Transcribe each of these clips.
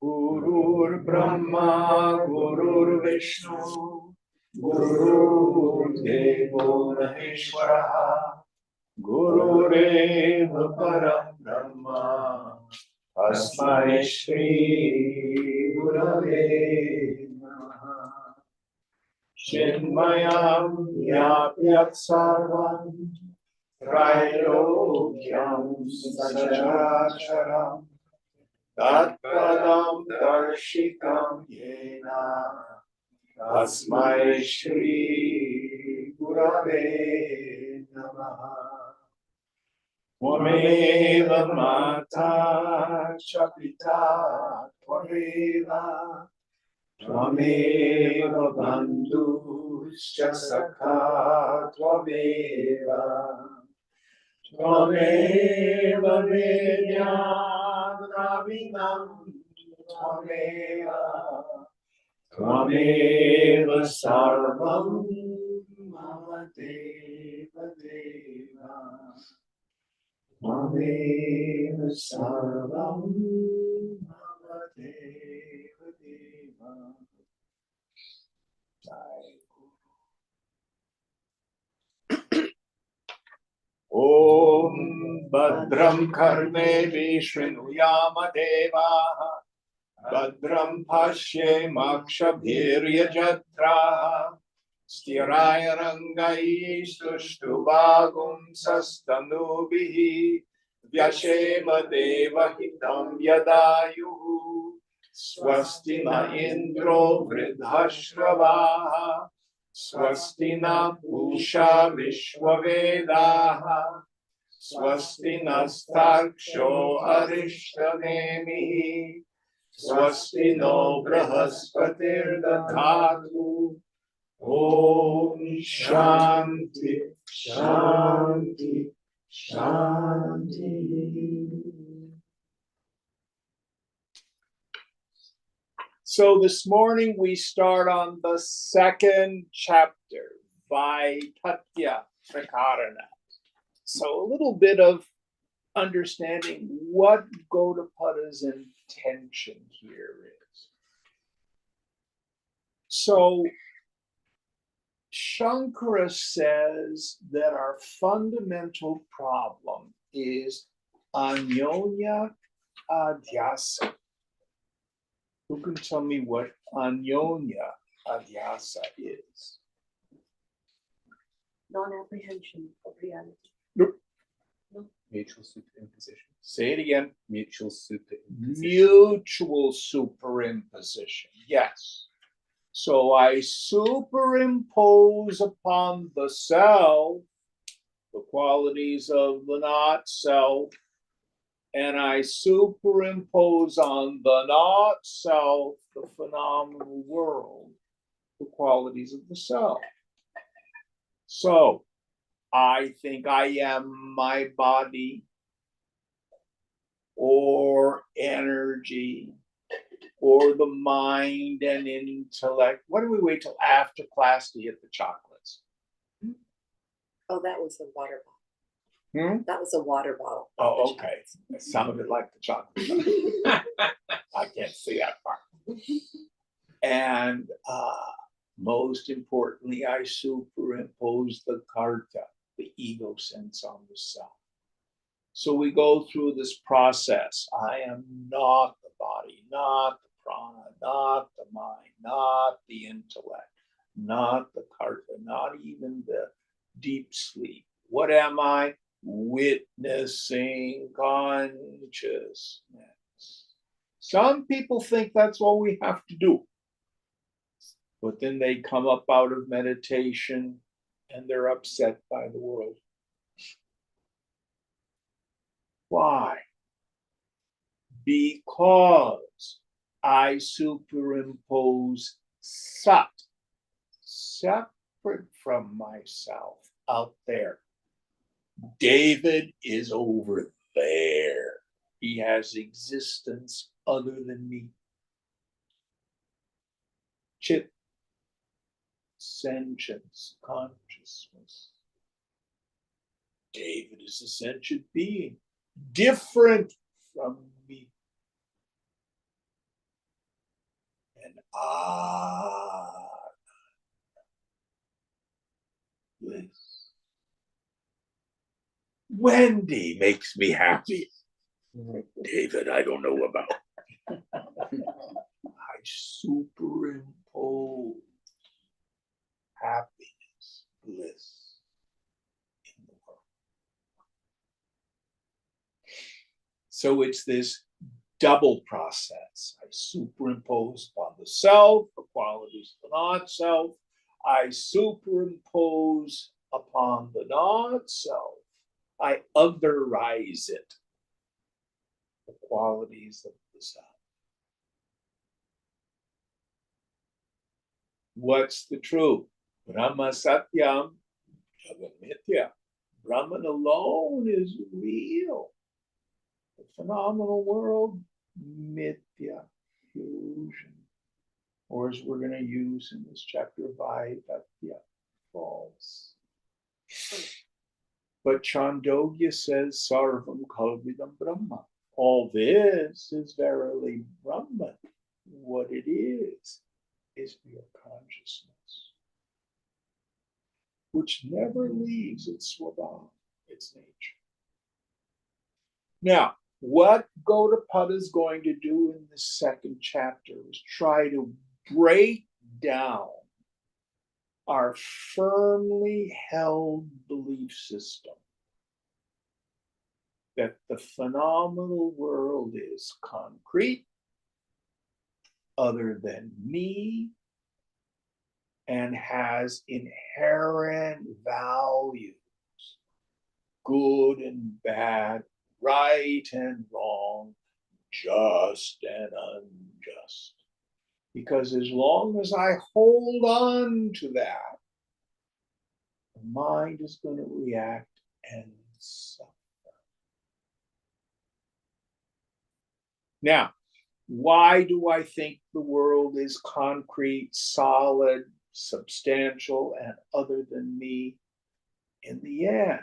Gurur Brahma, Gurur Vishnu, Guru Devo Maheshwara, Gurureva Param Brahma, Tasmai Shri Gurave Namaha. Chinmayam Yapyat Sarvam, Trailokyam Sacharacharam, Tatpadam Darshikam Yena, Tasmai Shri Gurave Namaha. Tvameva Mata Chapita Tvameva, Tvameva Bandhuscha Sakha Tvameva, Tvameva Vedya Dravinam Tvameva, Tvameva Sarvam Mama Deva Deva, Tvameva Sarvam Mama Deva Deva. Om Badram Karnevi Shrinuyama Devaha, Badram Pashe Makshabhirya Jatraha, Sthiraya Rangai Stushtuβagum Sastanubihi, Vyashema Devahitam Yadayuhu, Swasti na Indro Vridhashravaha, Swasti na Pusha Vishwavedaha, Swasti Nastarksho Arishtavemihi, Swasti no Brahaspatir Dadhatu. Om Shanti, Shanti, Shanti. So this morning we start on the second chapter, Vaikatya Prakarana. So a little bit of understanding what Gaudapada's intention here is. So Shankara says that our fundamental problem is Anyonya Adhyasa. Who can tell me what Anyonya Adhyasa is? Non-apprehension of reality. Nope. No. Mutual superimposition. Say it again. Mutual superimposition. Mutual superimposition. Yes. So I superimpose upon the self the qualities of the not self, and I superimpose on the not self the phenomenal world, the qualities of the self. So I think I am my body or energy or the mind and intellect. Why don't we wait till after class to get the chocolates? Oh, that was a water bottle. Hmm? That was a water bottle. Oh, okay. It sounded like the chocolate. I can't see that part. And most importantly, I superimpose the karta, the ego sense, on the self. So we go through this process. I am not the body, not the prana, not the mind, not the intellect, not the karta, not even the deep sleep. What am I? Witnessing consciousness. Some people think that's all we have to do. But then they come up out of meditation and they're upset by the world. Why? because I superimpose Sat, separate from myself, out there. David is over there. He has existence other than me. Chit, sentience, consciousness. David is a sentient being, different from me. And bliss. Wendy makes me happy. David, I don't know about. I superimpose happiness, bliss in the world. So it's this double process. I superimpose upon the self the qualities of the not self. I superimpose upon the not self. I otherize it, the qualities of the self. What's the truth? Brahma Satyam, Jagat Mithya. Brahman alone is real. The phenomenal world, Mithya, illusion. Or as we're going to use in this chapter, Vaivatya, false. But Chandogya says, Sarvam Kalvidam Brahma. All this is verily Brahman. What it is pure consciousness, which never leaves its swabha, its nature. Now, what Gaudapada is going to do in the second chapter is try to break down our firmly held belief system that the phenomenal world is concrete, other than me, and has inherent values, good and bad, right and wrong, just and unjust. Because as long as I hold on to that, the mind is going to react and suffer. Now, why do I think the world is concrete, solid, substantial, and other than me? In the end,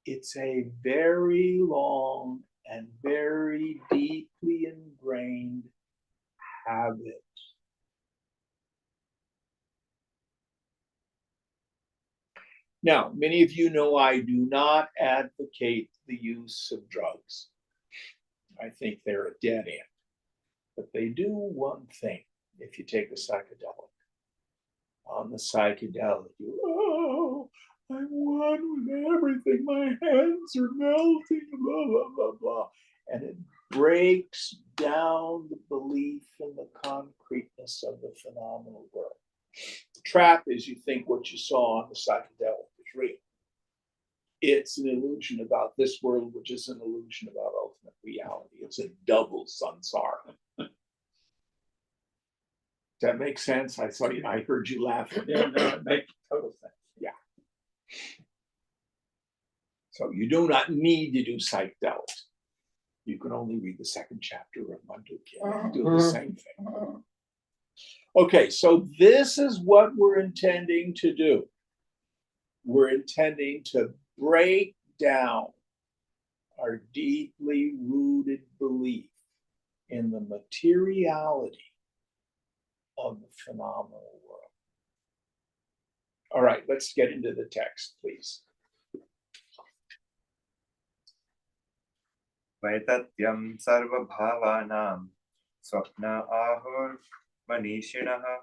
it's a very long and very deeply ingrained habit. Now, many of you know I do not advocate the use of drugs. I think they're a dead end. But they do one thing. If you take a psychedelic, on the psychedelic, I'm one with everything. My hands are melting, blah, blah, blah, blah. And it breaks down the belief in the concreteness of the phenomenal world. The trap is you think what you saw on the psychedelic is real. It's an illusion about this world, which is an illusion about ultimate reality. It's a double samsara. Does that make sense? I heard you laughing. Yeah, no, it makes total sense. Yeah. So you do not need to do psychedelics. You can only read the second chapter of Mandukya and do the same thing. Okay, so this is what we're intending to do. We're intending to break down our deeply rooted belief in the materiality of the phenomenal world. All right, let's get into the text, please. Vaitatyam sarva bhavanam swapna ahur manishinah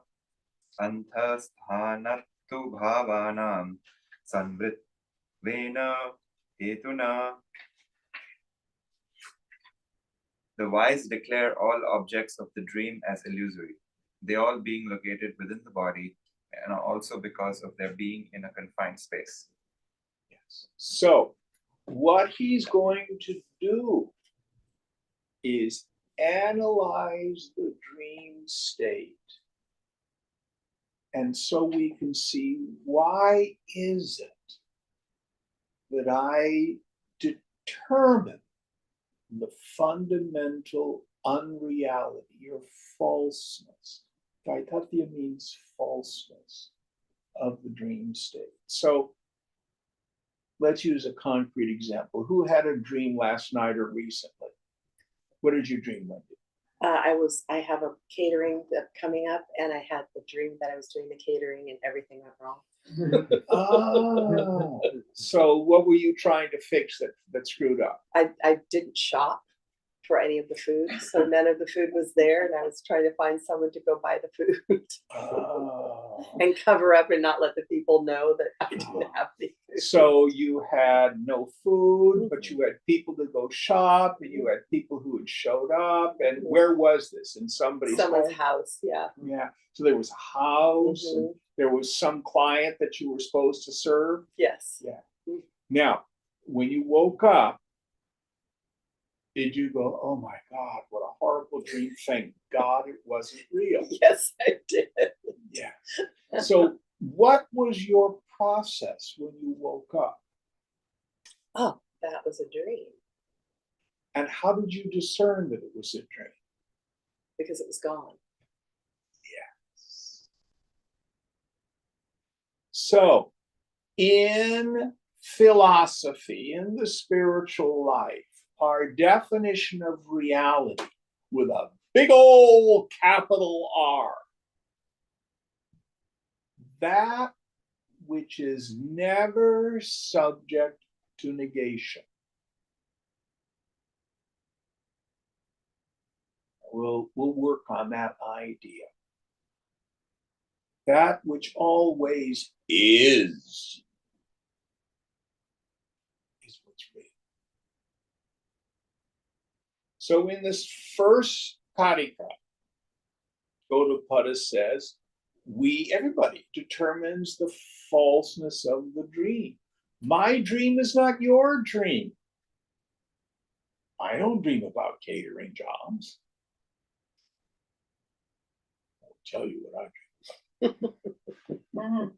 anthasthanattu bhavanam sanvritvena hetuna. The wise declare all objects of the dream as illusory, they all being located within the body and also because of their being in a confined space. Yes. So what he's going to do is analyze the dream state. And so we can see, why is it that I determine the fundamental unreality or falseness? Vaithatya means falseness of the dream state. So let's use a concrete example. Who had a dream last night or recently? What did you dream, Wendy? I have a catering coming up, and I had the dream that I was doing the catering and everything went wrong. Ah, so what were you trying to fix that screwed up? I didn't shop for any of the food, so none of the food was there, and I was trying to find someone to go buy the food Oh. and cover up and not let the people know that I didn't have the food. So you had no food, but you had people to go shop, and you had people who had showed up. And where was this? In someone's house, yeah. Yeah. So there was a house, and there was some client that you were supposed to serve. Yes. Yeah. Now, when you woke up, did you go, oh my God, what a horrible dream? Thank God it wasn't real. Yes, I did. Yeah. So what was your process when you woke up? Oh, that was a dream. And how did you discern that it was a dream? Because it was gone. Yes. So in philosophy, in the spiritual life, our definition of reality with a big old capital R, that which is never subject to negation. We'll work on that idea. That which always is what's real. So in this first Karika, Gaudapada says, everybody determines the falseness of the dream. My dream is not your dream. I don't dream about catering jobs. I'll tell you what I dream.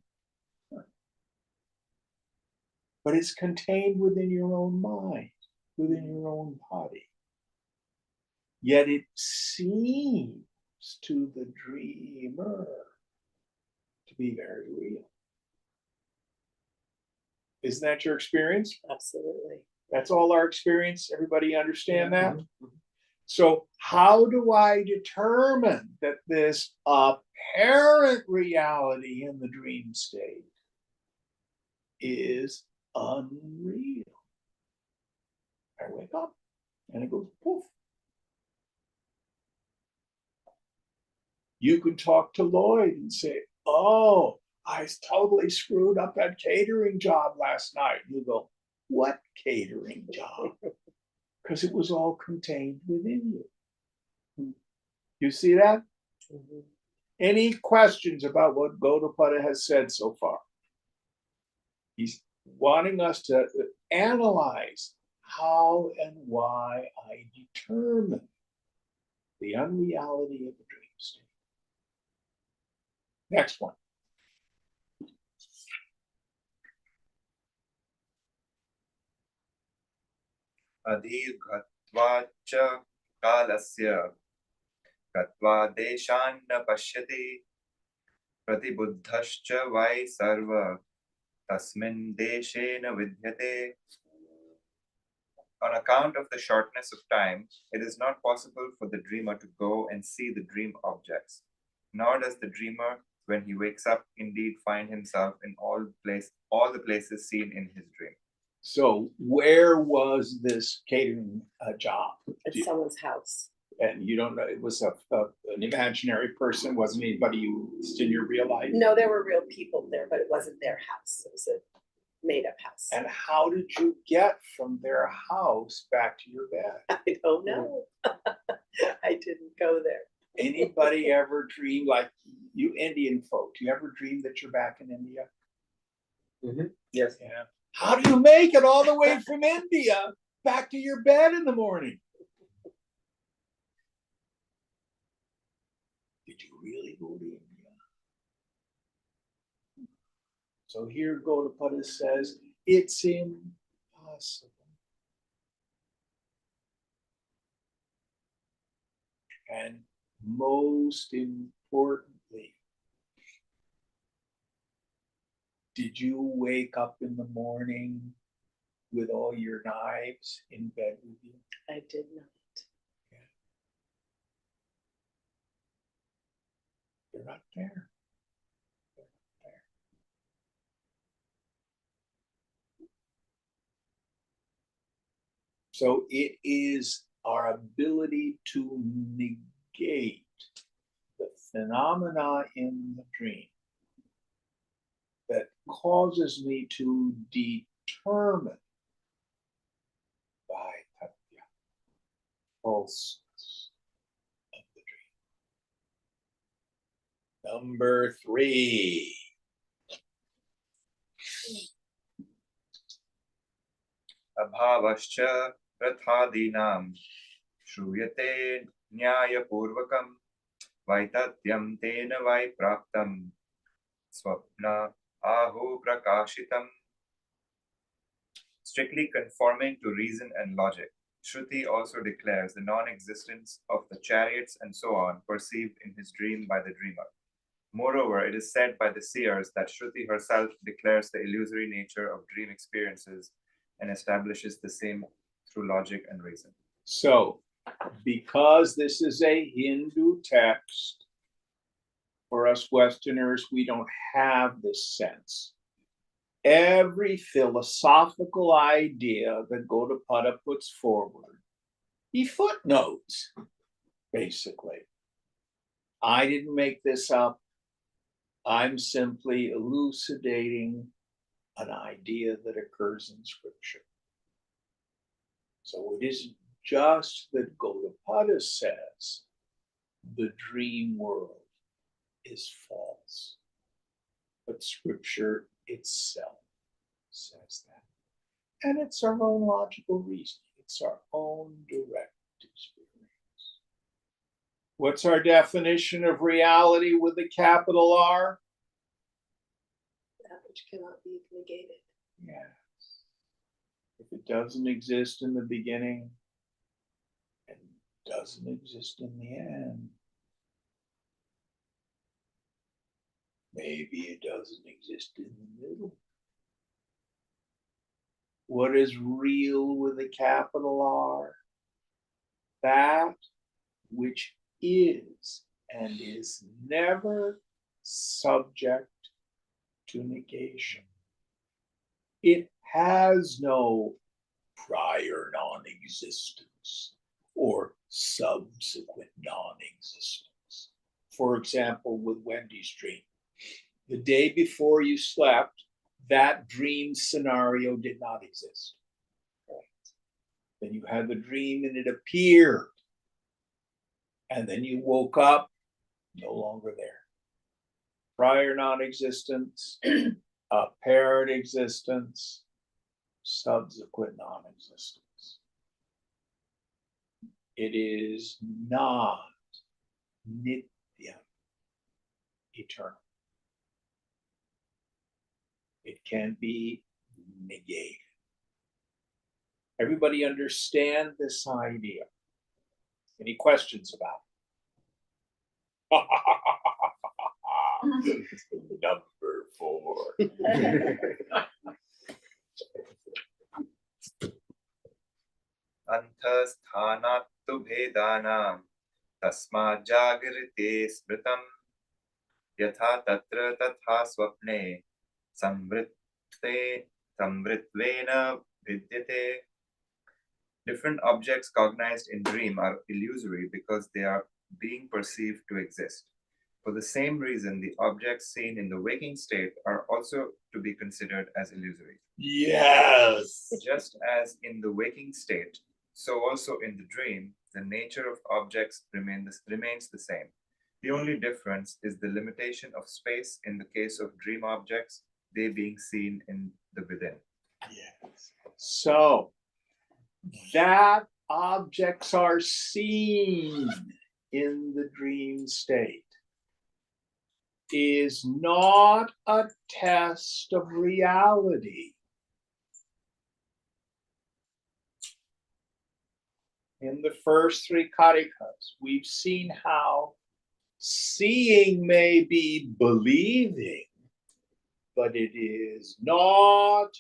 But it's contained within your own mind, within your own body. Yet it seems to the dreamer to be very real. Isn't that your experience? Absolutely. That's all our experience. Everybody understand that? So how do I determine that this apparent reality in the dream state is unreal? I wake up and it goes poof. You can talk to Lloyd and say, oh, I totally screwed up that catering job last night. You go, what catering job? Because it was all contained within you. You see that? Any questions about what Gaudapada has said so far? He's wanting us to analyze how and why I determine the unreality of the dream state. Next one. Adhirghatvacha kalasya katva deshan na pashyati pratibuddhascha vai sarva tasmin deshena vidyate. On account of the shortness of time, it is not possible for the dreamer to go and see the dream objects. Nor does the dreamer, when he wakes up, indeed find himself in all the places seen in his dream. So where was this catering job? At someone's house. And you don't know, it was an imaginary person, wasn't anybody you in your real life? No, there were real people there, but it wasn't their house. It was a made-up house. And how did you get from their house back to your bed? I don't know. I didn't go there. Anybody ever dream, like you Indian folk, do you ever dream that you're back in India? Yes. Yeah. How do you make it all the way from India back to your bed in the morning? Did you really go to India? So here Gaudapada says, it's impossible. And most importantly, did you wake up in the morning with all your knives in bed with you? I did not. They're not there. They're not there. So it is our ability to negate the phenomena in the dream that causes me to determine by tatya, falseness of the dream. Number 3. Abhavascha rathadinam shruyate nyayapurvakam vaitatyam tena vaipraptam swapna ahu prakashitam. Strictly conforming to reason and logic, Shruti also declares the non-existence of the chariots and so on perceived in his dream by the dreamer. Moreover, it is said by the seers that Shruti herself declares the illusory nature of dream experiences and establishes the same through logic and reason. So, because this is a Hindu text, for us Westerners, we don't have this sense. Every philosophical idea that Gaudapada puts forward, he footnotes, basically. I didn't make this up. I'm simply elucidating an idea that occurs in Scripture. So it isn't just that Gaudapada says the dream world is false, but Scripture itself says that. And it's our own logical reasoning. It's our own direct experience. What's our definition of reality with a capital R? That which cannot be negated. Yes. If it doesn't exist in the beginning and doesn't exist in the end, maybe it doesn't exist in the middle. What is real with a capital R? That which is and is never subject to negation. It has no prior non-existence or subsequent non-existence. For example, with Wendy's dream, the day before you slept, that dream scenario did not exist. Then you had the dream and it appeared. And then you woke up, no longer there. Prior non-existence, apparent existence, subsequent non-existence. It is not nitya, eternal. It can be negated. Everybody understand this idea? Any questions about it? Number 4. Anthasthanattu bhedanam tasmad jagrite smritam yatha tatra tatha swapne samritvena vidyate. Different objects cognized in dream are illusory because they are being perceived to exist. For the same reason, the objects seen in the waking state are also to be considered as illusory. Yes. Just as in the waking state, so also in the dream, the nature of objects remains the same. The only difference is the limitation of space in the case of dream objects, they being seen in the within. Yes. So that objects are seen in the dream state. is not a test of reality. In the first three Karikas, we've seen how seeing may be believing, but it is not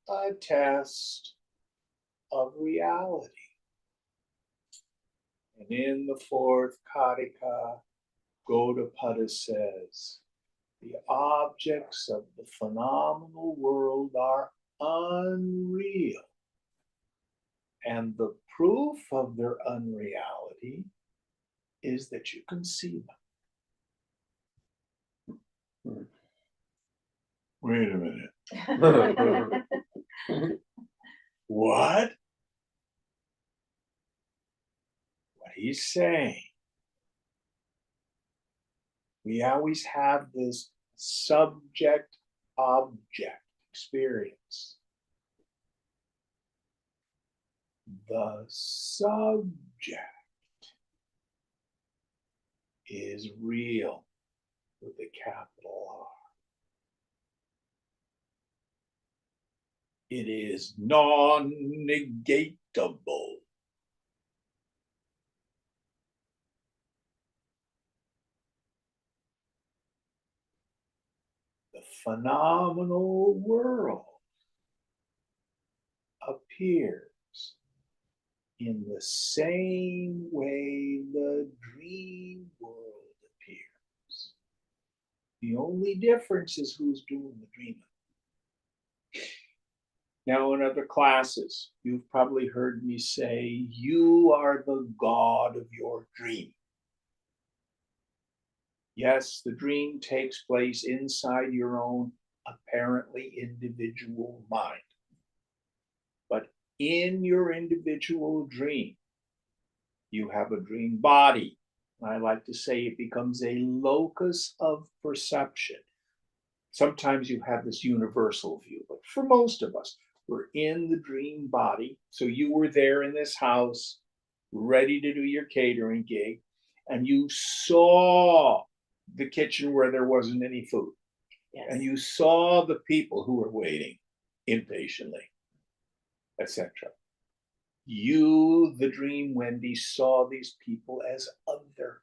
a test of reality. And in the fourth Karika, Gaudapada says, the objects of the phenomenal world are unreal. And the proof of their unreality is that you can see them. Wait a minute. What? What he's saying. We always have this subject object experience. The subject is real with a capital R. It is non-negatable. The phenomenal world appears in the same way the dream world appears. The only difference is who's doing the dreaming. Now, in other classes, you've probably heard me say, you are the God of your dream. Yes, the dream takes place inside your own apparently individual mind. But in your individual dream, you have a dream body. I like to say it becomes a locus of perception. Sometimes you have this universal view, but for most of us, we're in the dream body. So you were there in this house, ready to do your catering gig, and you saw the kitchen where there wasn't any food. Yes. And you saw the people who were waiting impatiently, etc. You, the dream Wendy, saw these people as other.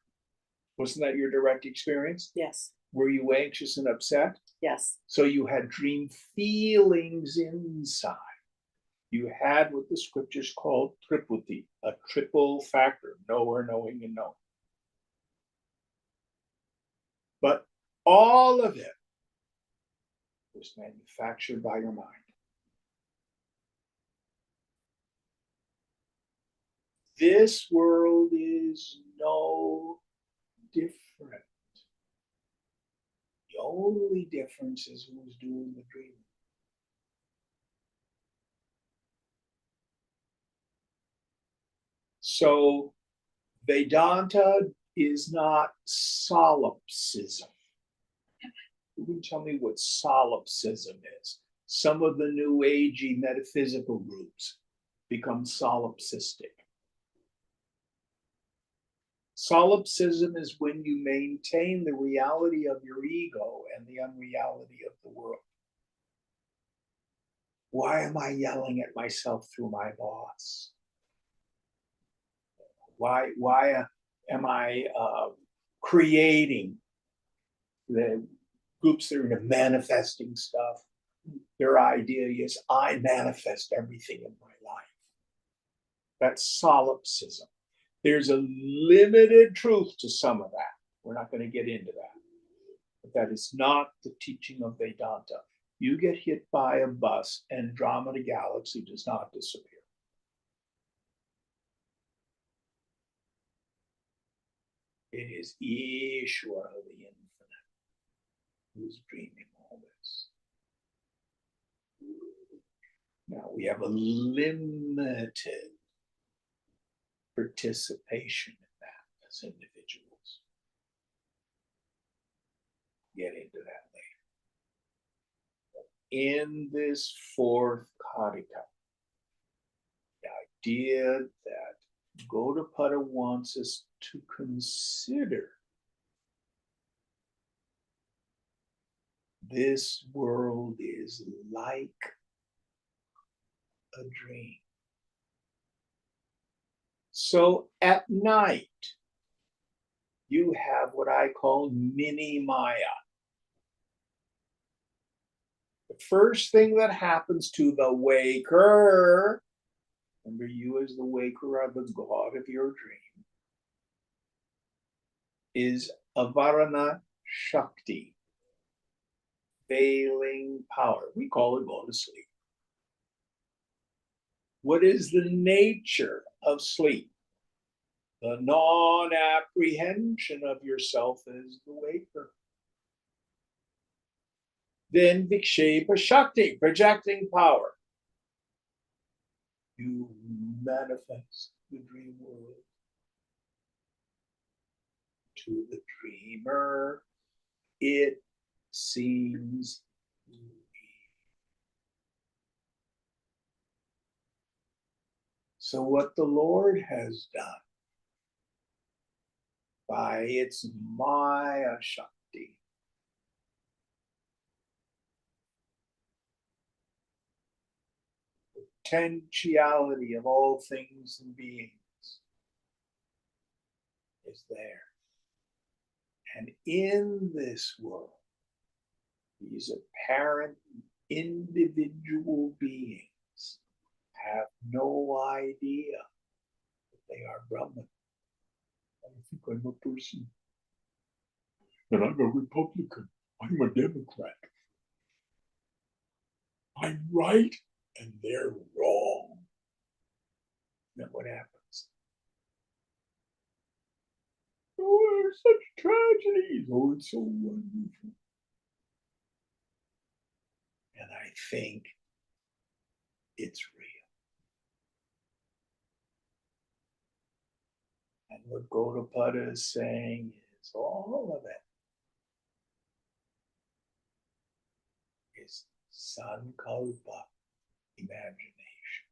Wasn't that your direct experience? Yes. Were you anxious and upset? Yes. So you had dream feelings inside. You had what the scriptures call triputi, a triple factor, knower, knowing, and knowing. But all of it was manufactured by your mind. This world is no different. The only difference is who's doing the dreaming. So Vedanta is not solipsism. You can tell me what solipsism is. Some of the new agey metaphysical groups become solipsistic. Solipsism is when you maintain the reality of your ego and the unreality of the world. Why am I yelling at myself through my boss? Why am I creating the groups that are into manifesting stuff? Their idea is I manifest everything in my life. That's solipsism. There's a limited truth to some of that. We're not going to get into that. But that is not the teaching of Vedanta. You get hit by a bus, Andromeda Galaxy does not disappear. It is Ishvara, the infinite, who's dreaming all this. Now we have a limited participation in that as individuals. Get into that later. In this fourth Karika, the idea that Gaudapada wants us to consider this world is like a dream. So at night, you have what I call mini Maya. The first thing that happens to the waker, remember you as the waker are the god of your dream, is Avarana Shakti, veiling power. We call it go to sleep. What is the nature of sleep? The non-apprehension of yourself as the waker. Then Vikshepa Shakti, projecting power. You manifest the dream world. To the dreamer, it seems real. So what the Lord has done by its Maya Shakti, potentiality of all things and beings, is there. And in this world, these apparent individual beings have no idea that they are Brahman. I think I'm a person. And I'm a Republican. I'm a Democrat. I'm right and they're wrong. Then what happens? Oh, there's such tragedies. Oh, it's so wonderful. And I think it's real. And what Gaudapada is saying is all of it is sankalpa, imagination.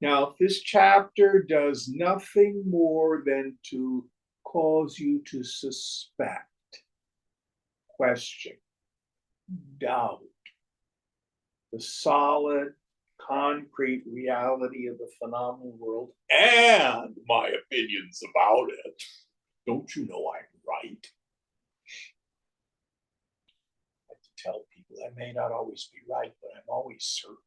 Now, this chapter does nothing more than to cause you to suspect, question, doubt the solid, concrete reality of the phenomenal world and my opinions about it. Don't you know I'm right? I have to tell people I may not always be right, but I'm always certain.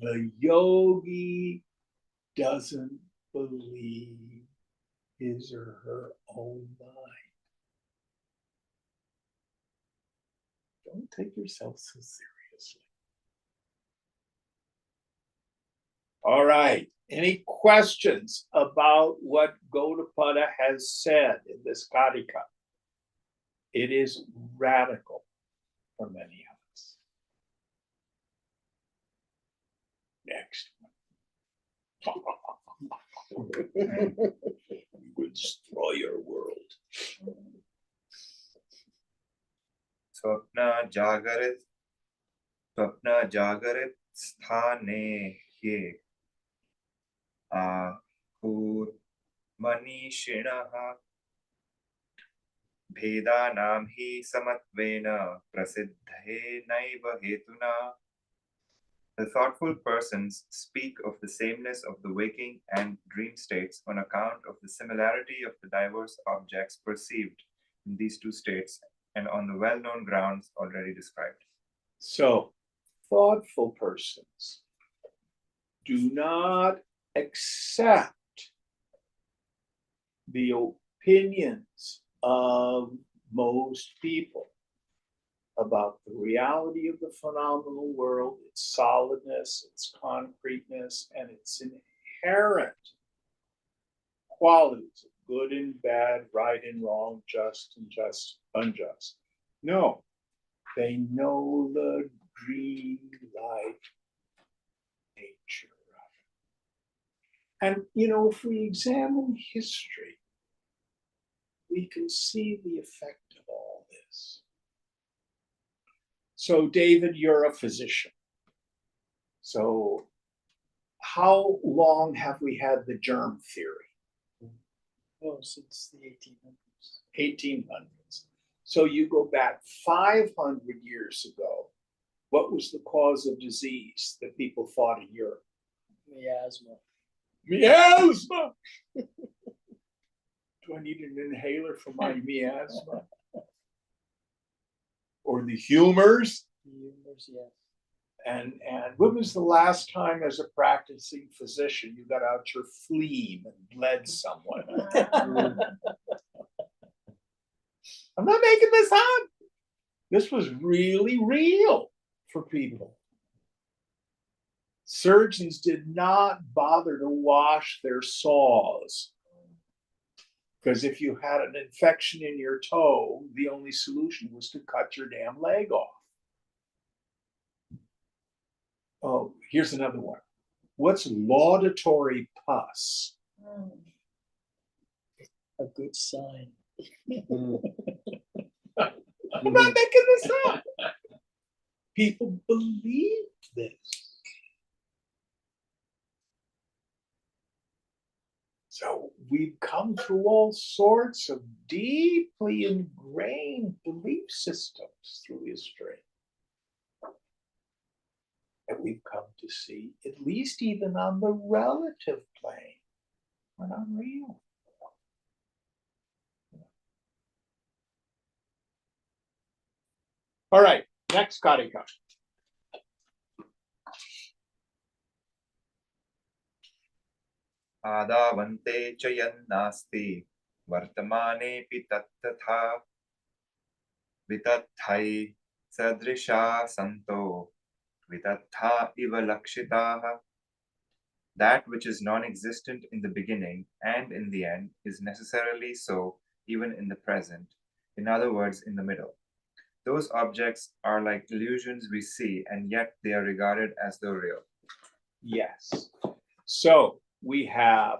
The yogi doesn't believe his or her own mind. Don't take yourself so seriously. All right. Any questions about what Gaudapada has said in this Karika? It is radical for many of us. Next. We will destroy your world. Swapna Jagarit Sthane Hye Ahur Manishinaha Bhedanam Hi Samatvena Prasiddhe Naiva Hetuna. The thoughtful persons speak of the sameness of the waking and dream states on account of the similarity of the diverse objects perceived in these two states and on the well-known grounds already described. So, thoughtful persons do not accept the opinions of most people about the reality of the phenomenal world, its solidness, its concreteness, and its inherent qualities of good and bad, right and wrong, just and unjust. No, they know the dream-like nature of it. And, if we examine history, we can see the effect of all this. So, David, you're a physician. So, how long have we had the germ theory? Oh, since the 1800s. 1800s. So you go back 500 years ago, what was the cause of disease that people fought in Europe? Miasma. Miasma! Do I need an inhaler for my miasma? Or the humors? Humors, yes. And when was the last time, as a practicing physician, you got out your phlegm and bled someone? I'm not making this up. This was really real for people. Surgeons did not bother to wash their saws, because if you had an infection in your toe, the only solution was to cut your damn leg off. Oh, here's another one. What's laudatory pus? A good sign. I'm not making this up. People believe this. So we've come through all sorts of deeply ingrained belief systems through history that we've come to see, at least even on the relative plane, are not real. All right, next Karika. आदावन्ते च यन्नास्ति वर्तमानेऽपि तत्तथा वितथै सदृशा सन्तो वितथा इव लक्षिताः. That which is non-existent in the beginning and in the end is necessarily so even in the present, in other words, in the middle. Those objects are like illusions we see, and yet they are regarded as though real. Yes. So we have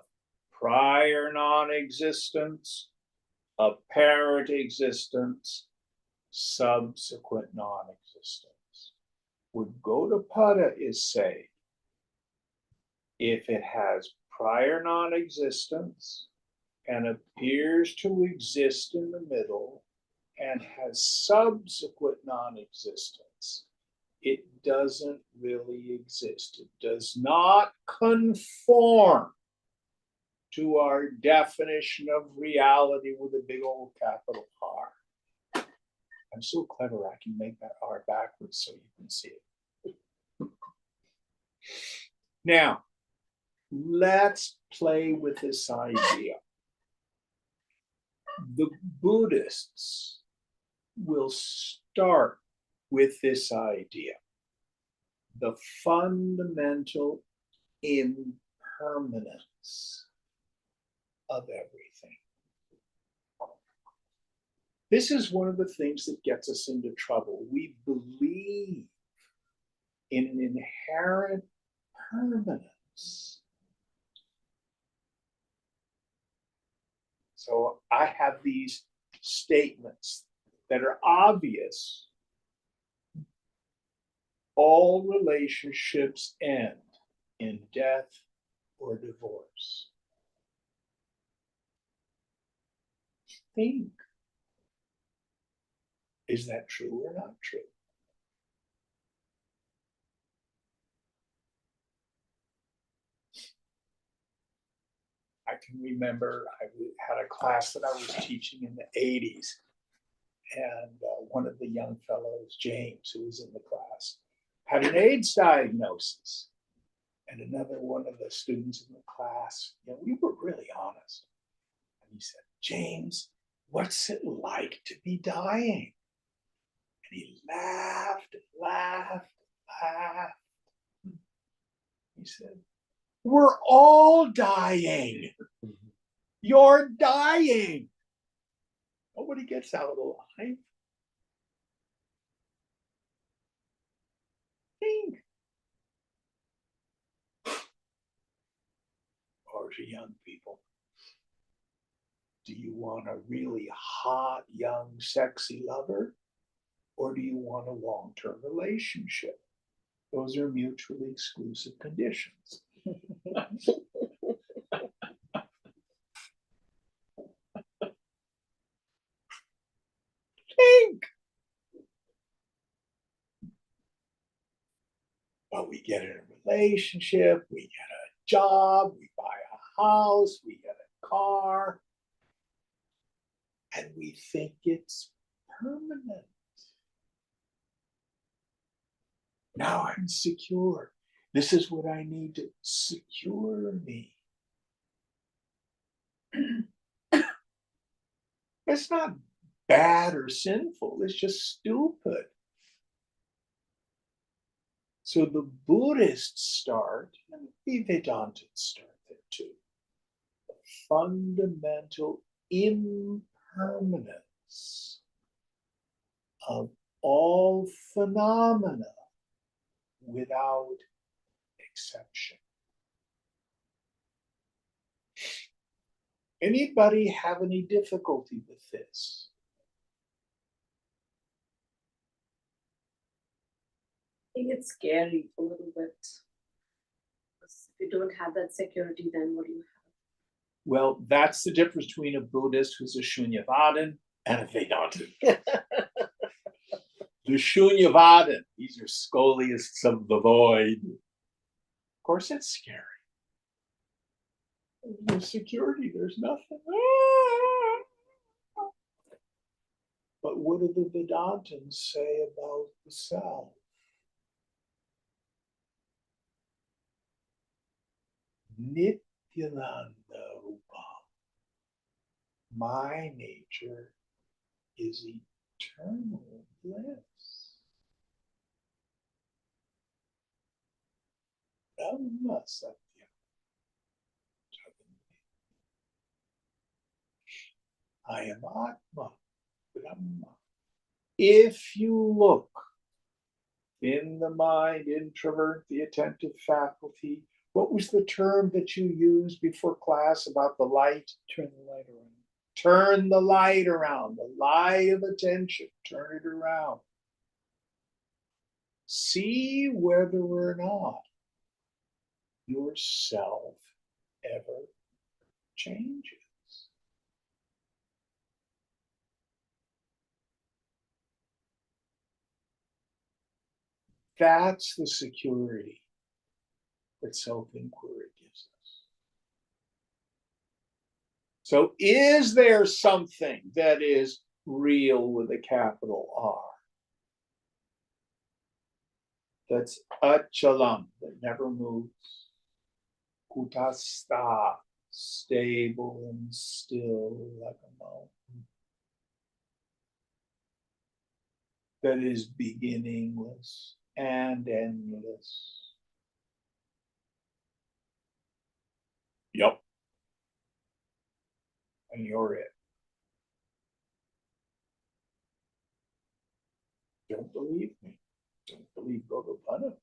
prior non-existence, apparent existence, subsequent non-existence. What Gaudapada is saying, if it has prior non-existence and appears to exist in the middle and has subsequent non-existence, it doesn't really exist. It does not conform to our definition of reality with a big old capital R. I'm so clever, I can make that R backwards so you can see it. Now, let's play with this idea. The Buddhists will start with this idea, the fundamental impermanence of everything. This is one of the things that gets us into trouble. We believe in an inherent permanence. So I have these statements that are obvious. All relationships end in death or divorce. Think. Is that true or not true? I can remember I had a class that I was teaching in the 80s, and one of the young fellows, James, who was in the class, had an AIDS diagnosis. And another one of the students in the class, we were really honest. And he said, James, what's it like to be dying? And he laughed, laughed, laughed. He said, we're all dying. You're dying. Nobody gets out alive. Think. Or to young people, do you want a really hot, young, sexy lover? Or do you want a long-term relationship? Those are mutually exclusive conditions. Think. But we get in a relationship, we get a job, we buy a house, we get a car, and we think it's permanent. Now I'm secure. This is what I need to secure me. It's not bad or sinful, it's just stupid. So the Buddhists start, and the Vedantins start there too, the fundamental impermanence of all phenomena without exception. Anybody have any difficulty with this? I think it's scary a little bit. Because if you don't have that security, then what do you have? Well, that's the difference between a Buddhist who's a Shunyavadan and a Vedantin. The Shunyavadan, these are scholiasts of the void. Of course, it's scary. There's security, there's nothing. But what do the Vedantins say about the self? Nityananda Rupa. My nature is eternal bliss. Brahma Satya. I am Atma, Brahma. If you look in the mind, introvert, the attentive faculty, what was the term that you used before class about the light? Turn the light around. Turn the light around, the light of attention, turn it around. See whether or not yourself ever changes. That's the security that self-inquiry gives us. So is there something that is real with a capital R? That's achalam, that never moves. Kutastha, stable and still like a mountain. That is beginningless and endless. Yep. And you're it. Don't believe me. Don't believe Bhagavan.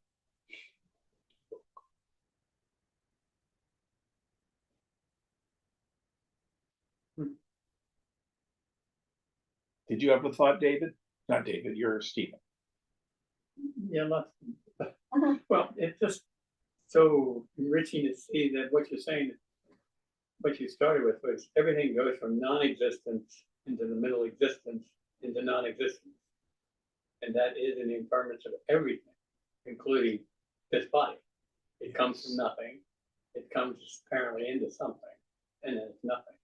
Did you have a thought, David? Not David, you're Stephen. Yeah, lots. Well, it's just so enriching to see that what you're saying, what you started with was everything goes from non-existence into the middle existence into non-existence. And that is an impermanence of everything, including this body. It comes from nothing. It comes apparently into something, and then it's nothing.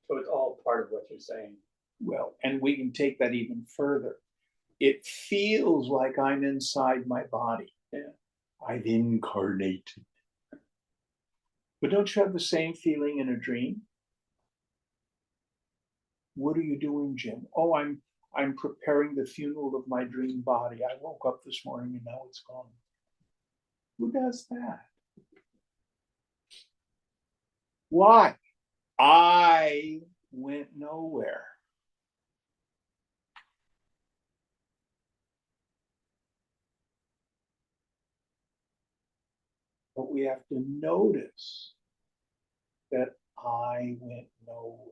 So it's all part of what you're saying. Well, and we can take that even further. It feels like I'm inside my body. Yeah. I've incarnated. But don't you have the same feeling in a dream? What are you doing, Jim? Oh, I'm preparing the funeral of my dream body. I woke up this morning and now it's gone. Who does that? Why? I went nowhere. But we have to notice that I went nowhere.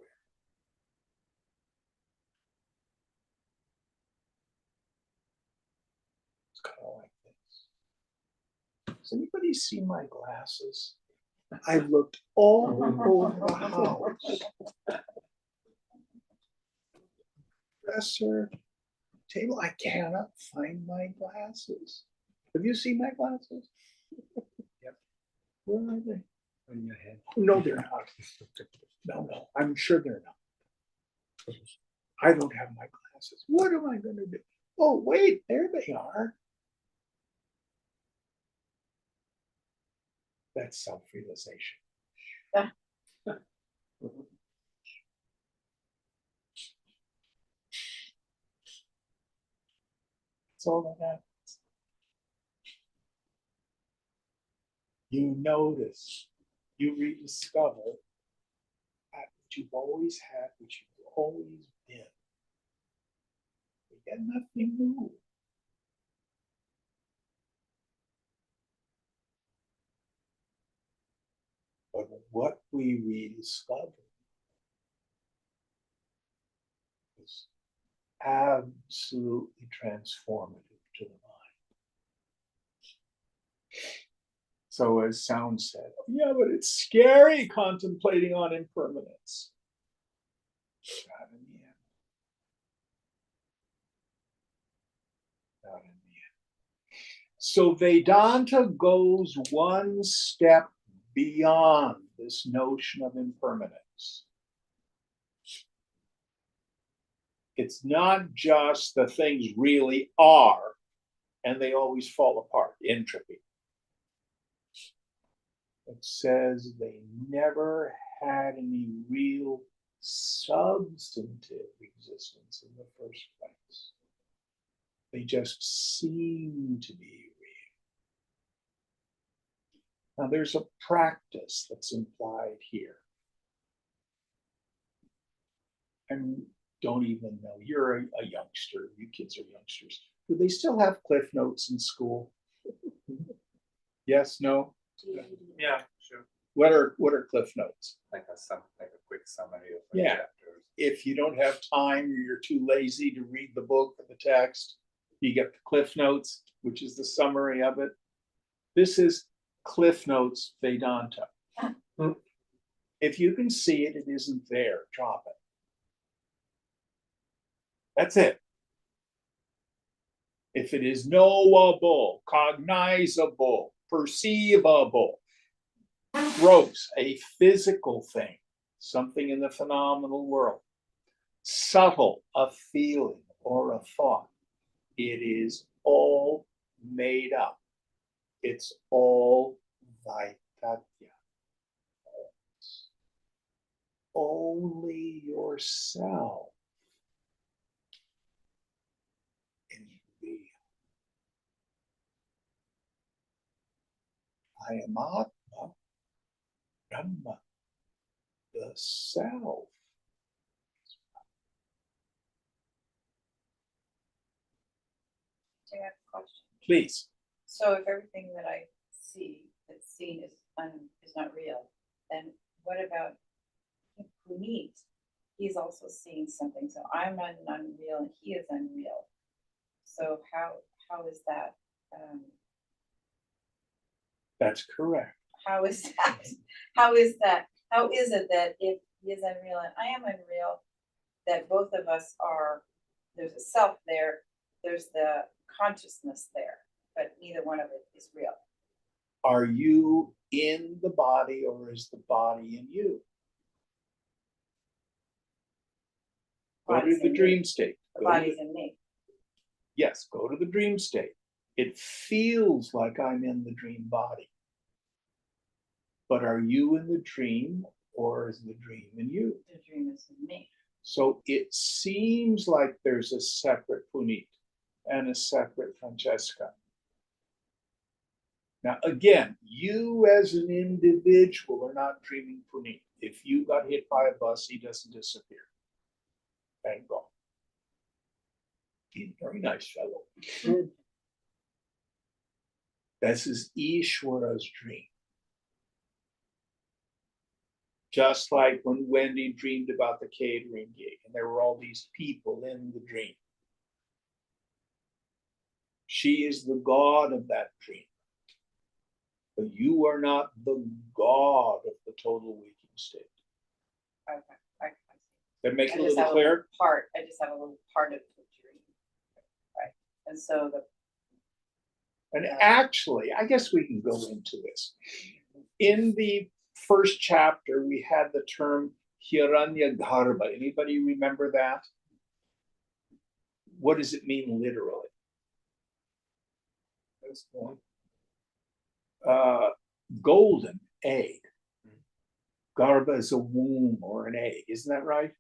It's kind of like this. Has anybody seen my glasses? I've looked all over the house. Dresser, table, I cannot find my glasses. Have you seen my glasses? Yep. Where are they? On your head. No, they're not. No, I'm sure they're not. I don't have my glasses. What am I gonna do? Oh, wait, there they are. That's self-realization. That's all that happens. You notice, you rediscover that which you've always had, which you've always been. You get nothing new. But what we rediscover is absolutely transformative to the mind. So as Sound said, yeah, but it's scary contemplating on impermanence. Not in the end. Not in the end. So Vedanta goes one step beyond this notion of impermanence. It's not just the things really are and they always fall apart, entropy. It says they never had any real substantive existence in the first place. They just seem to be real. Now, there's a practice that's implied here. And don't even know, you're a youngster, you kids are youngsters. Do they still have Cliff Notes in school? Yes, no? Yeah, sure. What are Cliff Notes? Like a quick summary of Yeah. chapters. If you don't have time or you're too lazy to read the book or the text, you get the Cliff Notes, which is the summary of it. This is Cliff Notes Vedanta. If you can see it, it isn't there, drop it. That's it. If it is knowable, cognizable, perceivable, gross, a physical thing, something in the phenomenal world, subtle, a feeling or a thought, it is all made up. It's all Vaikatya. Only yourself can be. I am Atma, Brahma, the self. I have a question. Please. So if everything that I see that's seen is not real, then what about Puneet? He's also seeing something. So I'm unreal and he is unreal. So how is that? That's correct. How is that? How is that? How is it that if he is unreal and I am unreal, that both of us are? There's a self there. There's the consciousness there, but neither one of it is real. Are you in the body or is the body in you? Go to Body's the in dream me. state. The Go to body's in me. Yes, go to the dream state. It feels like I'm in the dream body. But are you in the dream or is the dream in you? The dream is in me. So it seems like there's a separate Puneet and a separate Francesca. Now, again, you as an individual are not dreaming Puneet. If you got hit by a bus, he doesn't disappear. Thank God. He's a very nice fellow. This is Ishwara's dream. Just like when Wendy dreamed about the catering gig and there were all these people in the dream. She is the god of that dream. But you are not the God of the total waking state. Okay, I That make I it a just little have a little clear? part, I just have a little part of the dream. Right, and so the, And actually, I guess we can go into this. In the first chapter, we had the term Hiranyagarbha. Anybody remember that? What does it mean literally? That's one. Golden egg. Garbha is a womb or an egg, isn't that right?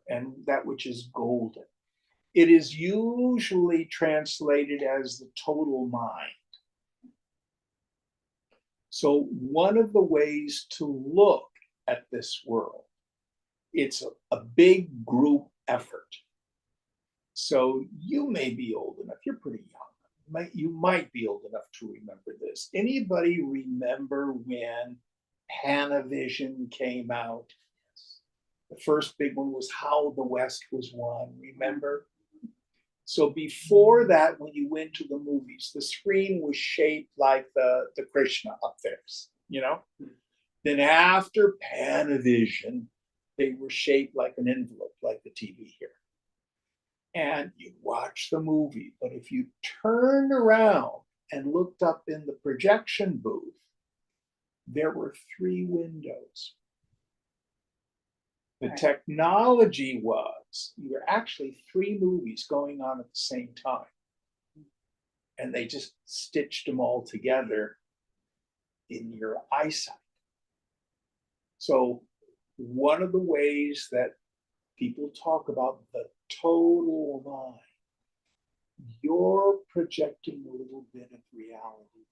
And that which is golden. It is usually translated as the total mind. So one of the ways to look at this world, it's a big group effort. So you may be old enough, you're pretty young. You might be old enough to remember this. Anybody remember when Panavision came out? The first big one was How the West Was Won, remember? So before that, when you went to the movies, the screen was shaped like the Krishna up there, you know? Then after Panavision, they were shaped like an envelope, like the TV here. And you watch the movie, but if you turned around and looked up in the projection booth, there were 3 windows. The Right. technology was you were actually 3 movies going on at the same time. And they just stitched them all together in your eyesight. So one of the ways that people talk about the total mind, you're projecting a little bit of reality.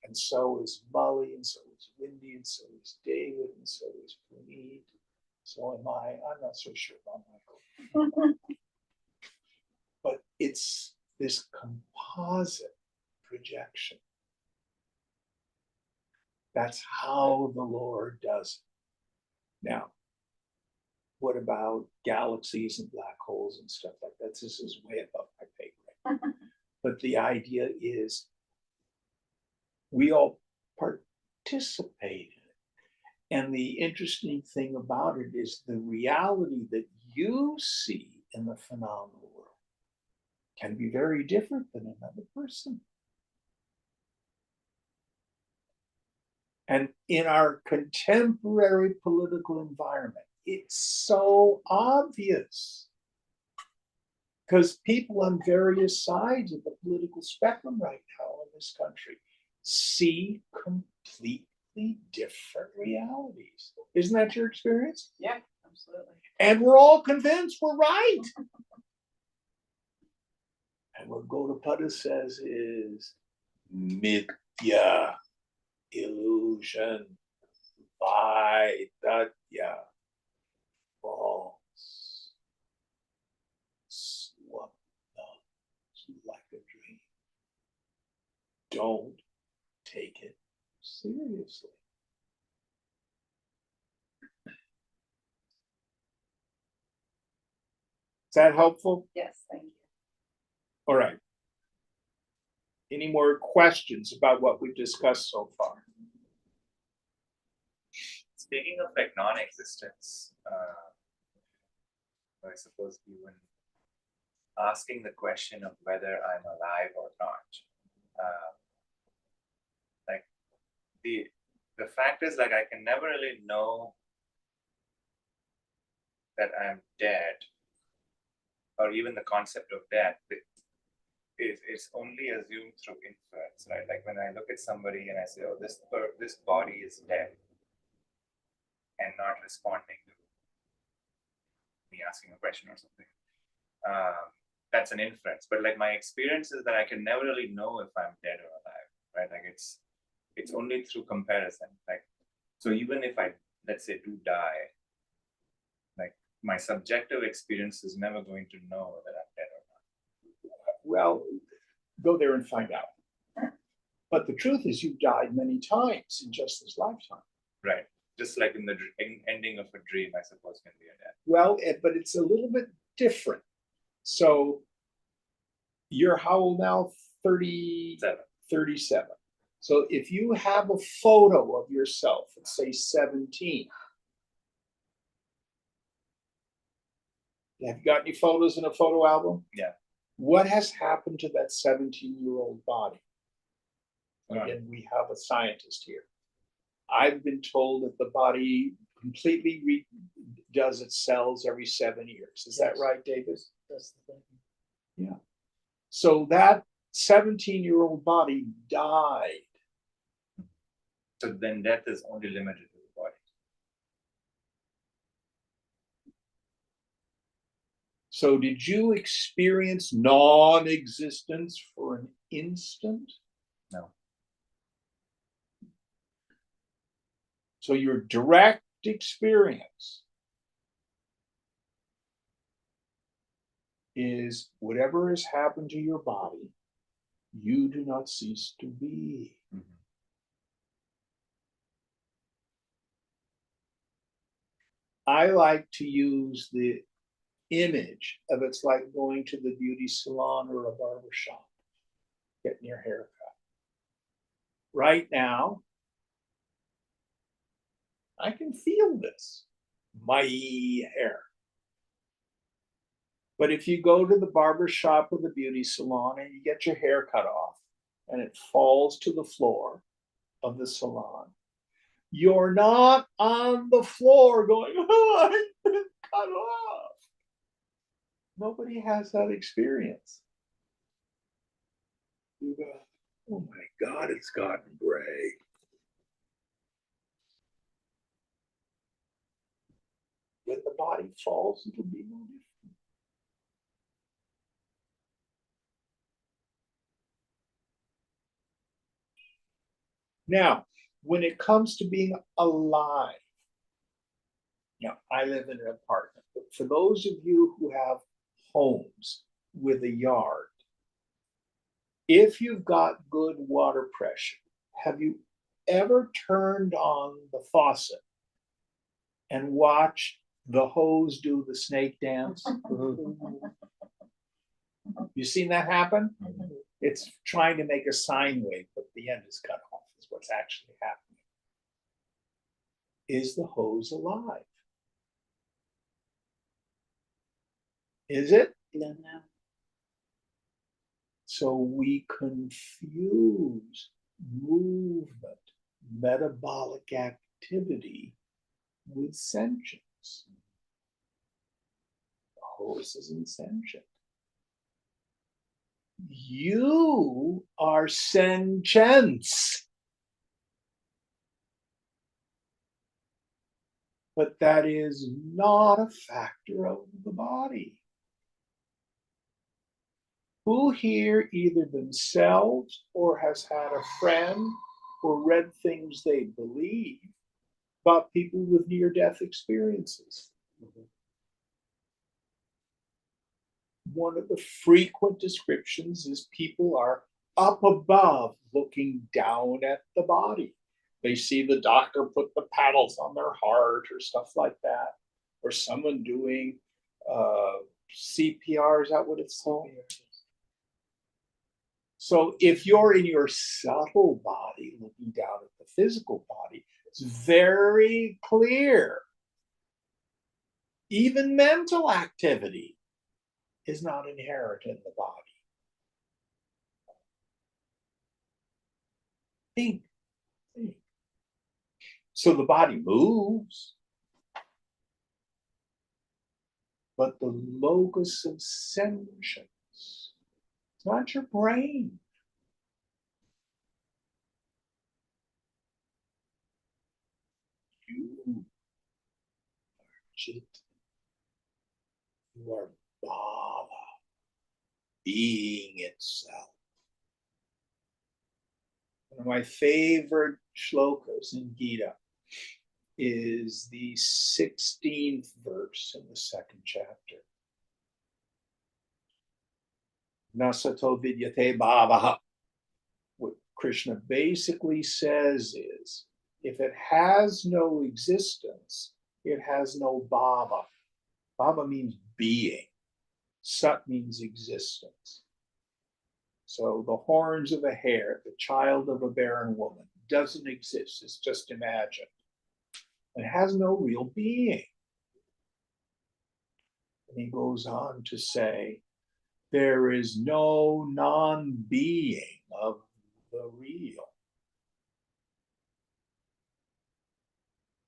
And so is Molly, and so is Wendy, and so is David, and so is Puneet. So am I. I'm not so sure about Michael. But it's this composite projection. That's how the Lord does it. Now, what about galaxies and black holes and stuff like that? This is way above my pay grade. But the idea is we all participate in it. And the interesting thing about it is the reality that you see in the phenomenal world can be very different than another person. And in our contemporary political environment, it's so obvious. Because people on various sides of the political spectrum right now in this country see completely different realities. Isn't that your experience? yeah, absolutely. And we're all convinced we're right. And what Gaudapada says is mithya, illusion, vaidhatya, false, swapna, like a dream. Don't take it seriously. Is that helpful? Yes, thank you. All right. Any more questions about what we've discussed so far? Speaking of like non-existence, I suppose even asking the question of whether I'm alive or not. Like the fact is, like, I can never really know that I'm dead, or even the concept of death is only assumed through inference, right? Like when I look at somebody and I say, "Oh, this body is dead," and not responding to me asking a question or something. That's an inference. But like my experience is that I can never really know if I'm dead or alive, right? Like it's only through comparison. Like, so even if I, let's say, do die, like my subjective experience is never going to know that I'm dead or not. Well, go there and find out. But the truth is you've died many times in just this lifetime. Right. Just like in the ending of a dream, I suppose, can be a death. Well, but it's a little bit different. So you're how old now? 37. So if you have a photo of yourself at say 17, have you got any photos in a photo album? Yeah. What has happened to that 17-year-old body? Right. Again, we have a scientist here. I've been told that the body completely redoes its cells every 7 years. Is that Yes. right, David? That's the thing. Yeah. So that 17-year-old body died. So then death is only limited to the body. So did you experience non-existence for an instant? No. So your direct experience is whatever has happened to your body, you do not cease to be. Mhm. I like to use the image of it's like going to the beauty salon or a barber shop, getting your hair cut. Right now, I can feel this, my hair. But if you go to the barber shop or the beauty salon and you get your hair cut off and it falls to the floor of the salon, you're not on the floor going, oh, I've been cut off. Nobody has that experience. You go, oh my God, it's gotten gray. When the body falls, it'll be no different. Now, when it comes to being alive, now I live in an apartment, but for those of you who have homes with a yard, if you've got good water pressure, have you ever turned on the faucet and watched the hose do the snake dance? You seen that happen? It's trying to make a sine wave, but the end is cut off, is what's actually happening. Is the hose alive? Is it? No. So we confuse movement, metabolic activity with sentience. The hose isn't sentient. You are sentience. But that is not a factor of the body. Who here either themselves or has had a friend or read things they believe about people with near-death experiences? One of the frequent descriptions is people are up above looking down at the body. They see the doctor put the paddles on their heart or stuff like that, or someone doing CPR, is that what it's called? So if you're in your subtle body looking down at the physical body, it's very clear. Even mental activity is not inherent in the body. Think. So the body moves, but the locus of sentience, it's not your brain. You are Chit. You are Bhava, being itself. One of my favorite shlokas in Gita is the 16th verse in the second chapter. Nasato vidyate bhavaha. What Krishna basically says is, if it has no existence, it has no bhava. Bhava means being. Sat means existence. So the horns of a hare, the child of a barren woman, doesn't exist. It's just imagined. It has no real being. And he goes on to say, there is no non-being of the real.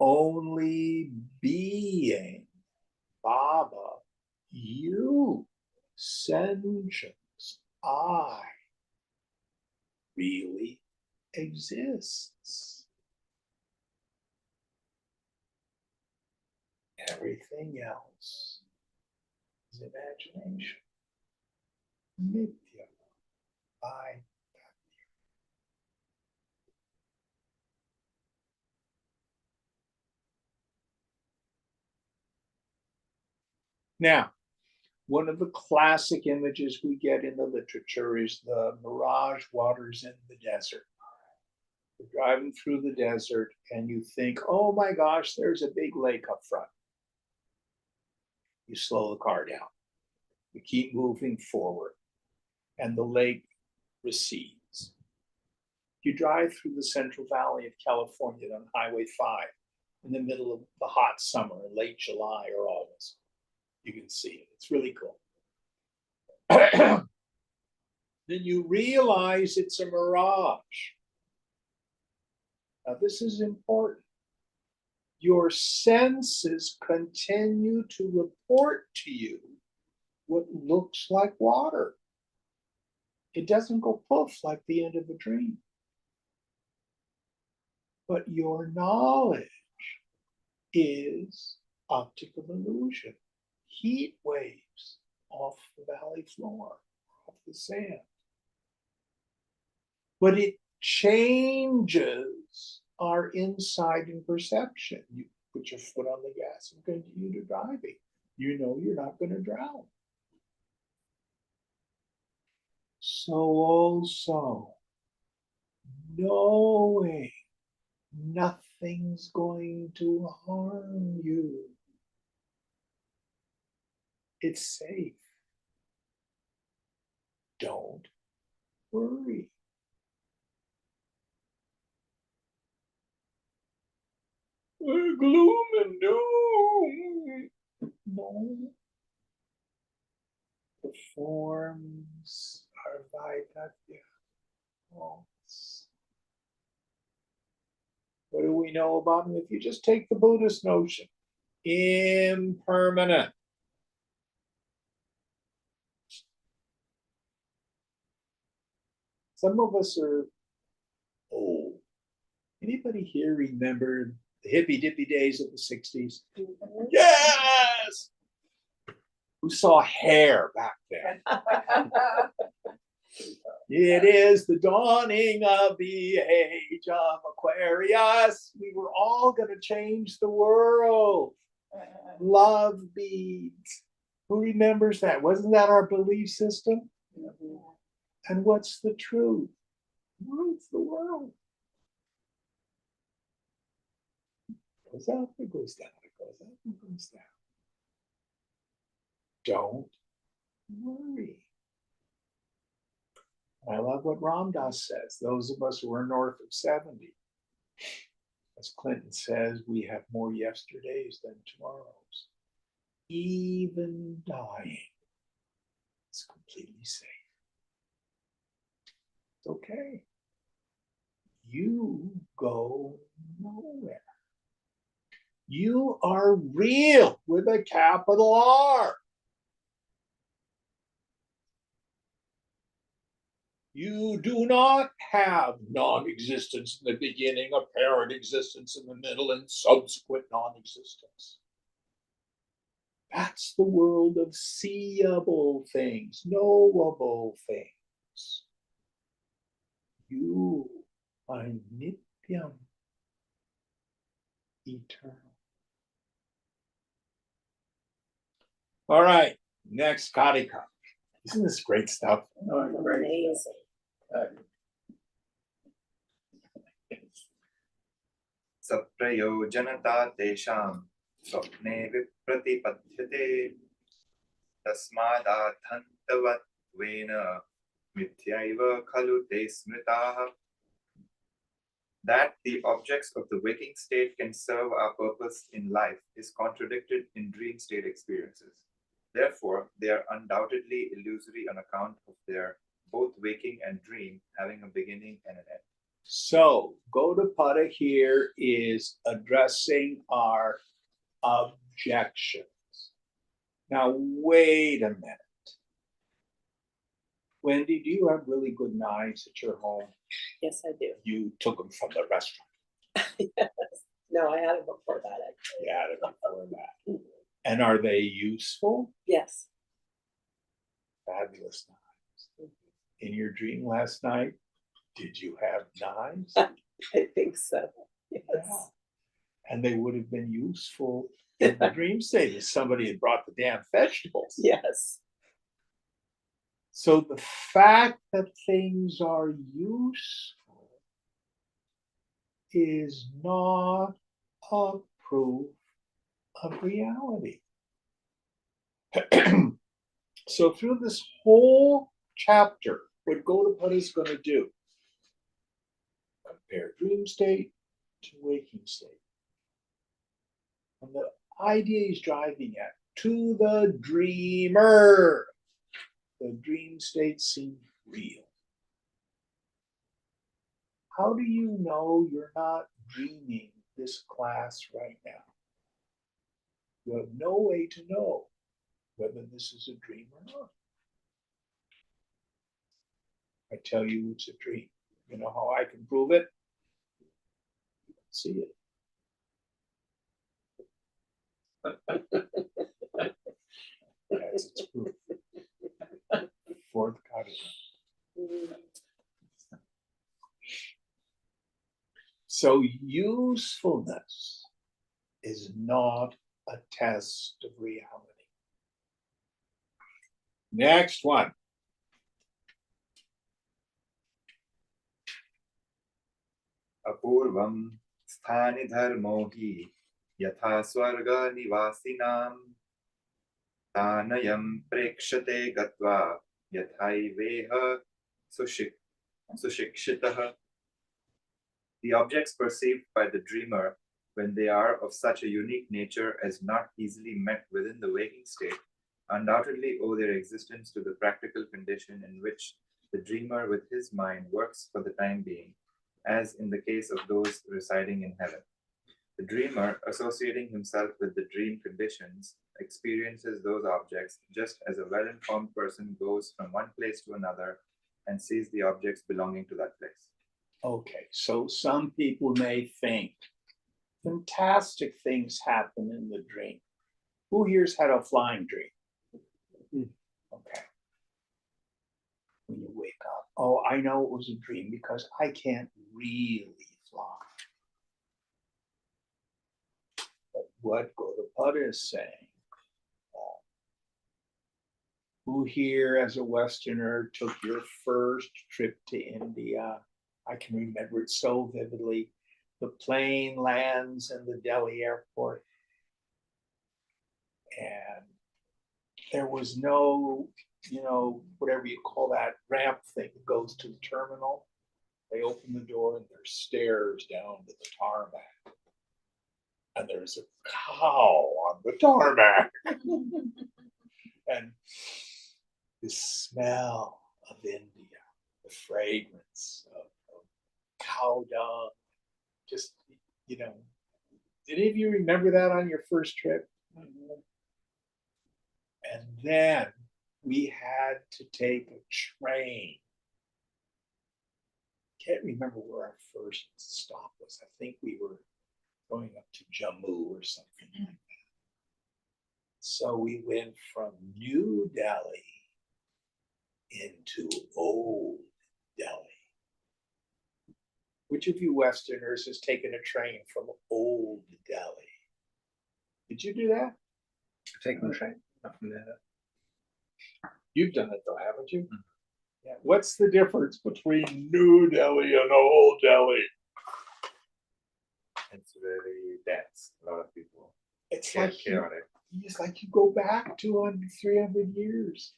Only being, Baba, you, sentience, I, really exists. Everything else is imagination. Mithya. I. Now, one of the classic images we get in the literature is the mirage waters in the desert. You're driving through the desert and you think, oh my gosh, there's a big lake up front. You slow the car down. You keep moving forward and the lake recedes. You drive through the Central Valley of California on Highway 5 in the middle of the hot summer in late July or August. You can see it. It's really cool. Then you realize it's a mirage. Now, this is important. Your senses continue to report to you what looks like water. It doesn't go poof like the end of a dream. But your knowledge is optical illusion, heat waves off the valley floor, off the sand. But it changes our insight and perception. You put your foot on the gas and continue to driving. You know you're not going to drown. So also, knowing nothing's going to harm you. It's safe. Don't worry. Gloom and doom. No. The forms are Vaidagya. What do we know about them? If you just take the Buddhist notion, impermanent. Some of us are old. Anybody here remember the hippy dippy days of the 60s? Yes! Who saw hair back then? It is the dawning of the age of Aquarius. We were all going to change the world. Love beads. Who remembers that? Wasn't that our belief system? And what's the truth? What's the world? It goes up, it goes down, it goes up, it goes down. Don't worry. I love what Ram Dass says. Those of us who are north of 70, as Clinton says, we have more yesterdays than tomorrows. Even dying is completely safe. It's okay. You go nowhere. You are real with a capital R. You do not have non-existence in the beginning, apparent existence in the middle, and subsequent non-existence. That's the world of seeable things, knowable things. You are nityam, eternal. All right, next Karika. Isn't this great stuff? Amazing. सप्रयोजनता तेषां स्वप्ने विप्रतिपद्यते तस्मादाथन्तवत्वेन Mityaiva khalu te smritaha. That the objects of the waking state can serve our purpose in life is contradicted in dream state experiences. Therefore, they are undoubtedly illusory on account of their both waking and dream having a beginning and an end. So Gaudapada here is addressing our objections. Now, wait a minute. Wendy, do you have really good knives at your home? Yes, I do. You took them from the restaurant. Yes. No, I had it before that, actually. You had it before that. And are they useful? Yes. Fabulous knives. In your dream last night, did you have knives? I think so. Yes. Yeah. And they would have been useful in the dream state if somebody had brought the damn vegetables. Yes. So the fact that things are useful is not a proof of reality. So through this whole chapter, what Gaudapada is going to do, compare dream state to waking state. And the idea he's driving at, to the dreamer, the dream state seems real. How do you know you're not dreaming this class right now? You have no way to know whether this is a dream or not. I tell you it's a dream. You know how I can prove it? You can see it. That's its proof. Fourth Karika. So usefulness is not a test of reality. Next one. Apurvam sthani dharmo hi yatha swarga nivasinam tanayam prekshate gatva yathaiveha sushikshitah. The objects perceived by the dreamer when they are of such a unique nature as not easily met within the waking state undoubtedly owe their existence to the practical condition in which the dreamer with his mind works for the time being, as in the case of those residing in heaven. The dreamer, associating himself with the dream conditions, experiences those objects just as a well-informed person goes from one place to another and sees the objects belonging to that place. Okay, so some people may think fantastic things happen in the dream. Who here's had a flying dream? Okay. When you wake up, oh, I know it was a dream because I can't really fly. But what Gaudapada is saying, who here as a Westerner took your first trip to India? I can remember it so vividly. The plane lands in the Delhi airport, and there was no, whatever you call that ramp thing that goes to the terminal. They open the door and there's stairs down to the tarmac. And there's a cow on the tarmac. And the smell of India, the fragrance of cow dung, just, did any of you remember that on your first trip? And then we had to take a train. Can't remember where our first stop was. I think we were going up to Jammu or something like that. So we went from New Delhi into Old Delhi. Which of you Westerners has taken a train from Old Delhi? Did you do that? Taking the train. Not from that. You've done it though, haven't you? Mm-hmm. Yeah. What's the difference between New Delhi and Old Delhi? It's very dense. A lot of people. It's chaotic. like you go back 200, 300 years.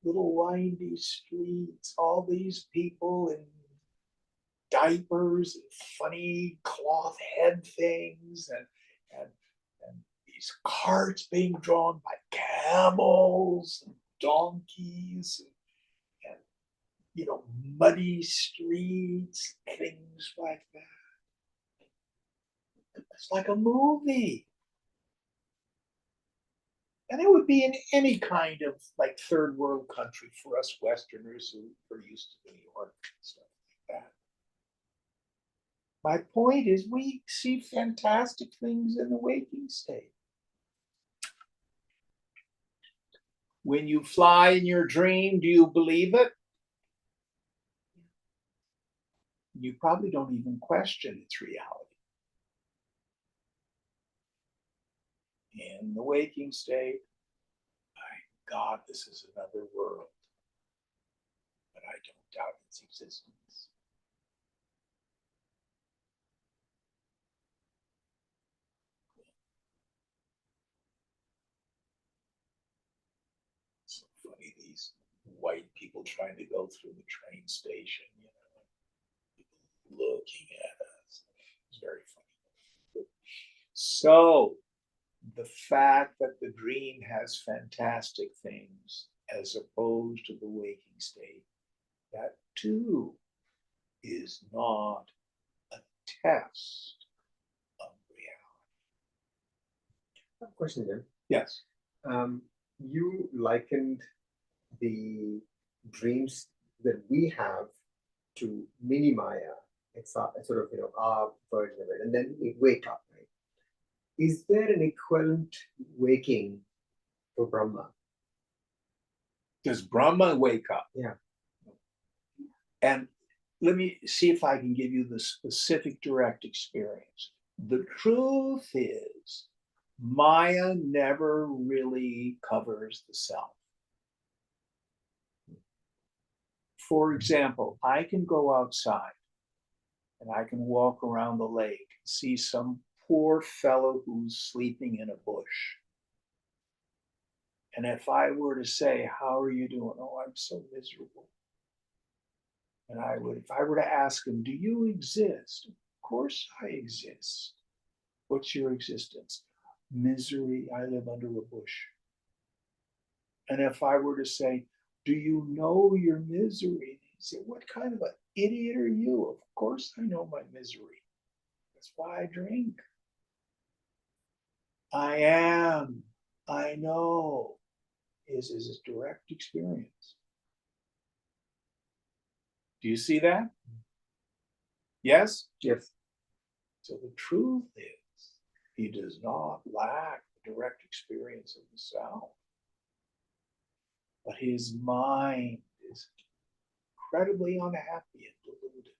little windy streets, all these people in diapers and funny cloth head things, and these carts being drawn by camels and donkeys, and muddy streets, things like that. It's like a movie. And it would be in any kind of like third world country for us Westerners who are used to New York and stuff like that. My point is, we see fantastic things in the waking state. When you fly in your dream, do you believe it? You probably don't even question its reality. In the waking state, my God, this is another world. But I don't doubt its existence. So funny, these white people trying to go through the train station, people looking at us. It's very funny. So the fact that the dream has fantastic things as opposed to the waking state, that too is not a test of reality. I have a question there. Yes. You likened the dreams that we have to mini Maya. It's sort of our version of it, and then we wake up. Right? Is there an equivalent waking for Brahma? Does Brahma wake up? Yeah. And let me see if I can give you the specific direct experience. The truth is, Maya never really covers the self. For example, I can go outside and I can walk around the lake and see some poor fellow who's sleeping in a bush. And if I were to say, "How are you doing?" "Oh, I'm so miserable." And if I were to ask him, "Do you exist?" "Of course I exist." "What's your existence?" "Misery. I live under a bush." And if I were to say, "Do you know your misery?" He'd say, "What kind of an idiot are you?" "Of course I know my misery. That's why I drink." I know, is his direct experience. Do you see that? Yes? Yes. So the truth is, he does not lack the direct experience of the self. But his mind is incredibly unhappy and deluded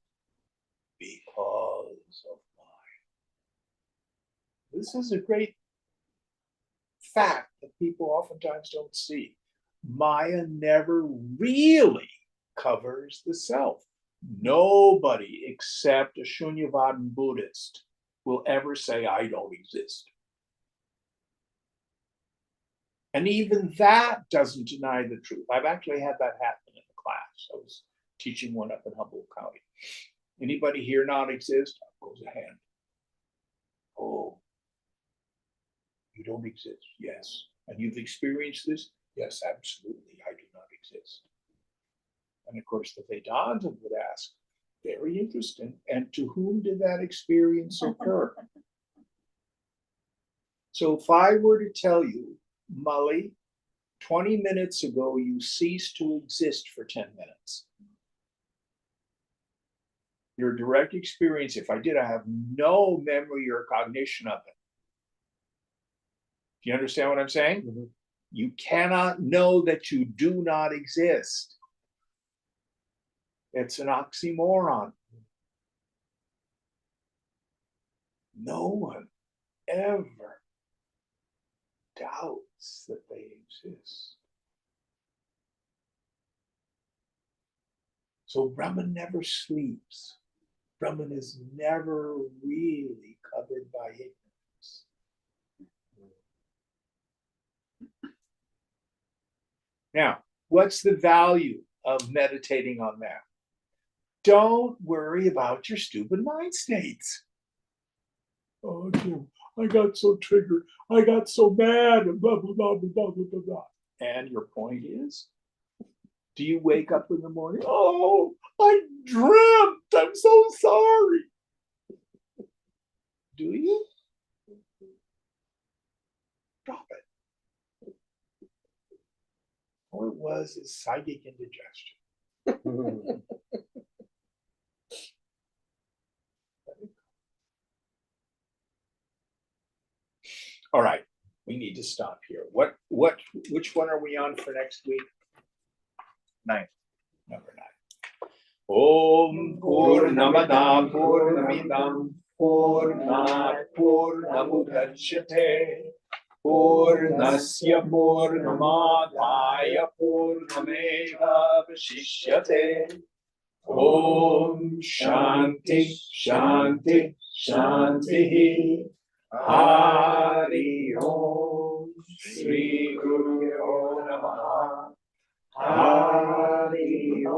because of mind. This is a great fact that people oftentimes don't see. Maya never really covers the self. Nobody except a Shunyavadan Buddhist will ever say, "I don't exist." And even that doesn't deny the truth. I've actually had that happen in a class. I was teaching one up in Humboldt County. "Anybody here not exist?" Up goes a hand. "Oh, you don't exist?" "Yes." "And you've experienced this?" "Yes, absolutely. I do not exist." And of course, the Vedanta would ask, "Very interesting. And to whom did that experience occur?" So if I were to tell you, "Mully, 20 minutes ago, you ceased to exist for 10 minutes. Your direct experience, if I did, I have no memory or cognition of it." Do you understand what I'm saying? Mm-hmm. You cannot know that you do not exist. It's an oxymoron. No one ever doubts that they exist. So Brahman never sleeps. Brahman is never really covered by ignorance. Now, What's the value of meditating on that? Don't worry about your stupid mind states. Oh, Jim, I got so triggered. I got so mad and blah, blah, blah, blah, blah, blah, blah. And your point is, do you wake up in the morning? Oh, I dreamt. I'm so sorry. Do you? Drop it. All it was is psychic indigestion. All right, we need to stop here. Which one are we on for next week? 9. Number 9. Om Purnamada Purnamidam Purnat Purnamudachyate Purnasya Purnamadaya Purnameva Vashishyate. Om Shanti Shanti Shanti. Hari Om Shri Guru Namaha. Hari Om.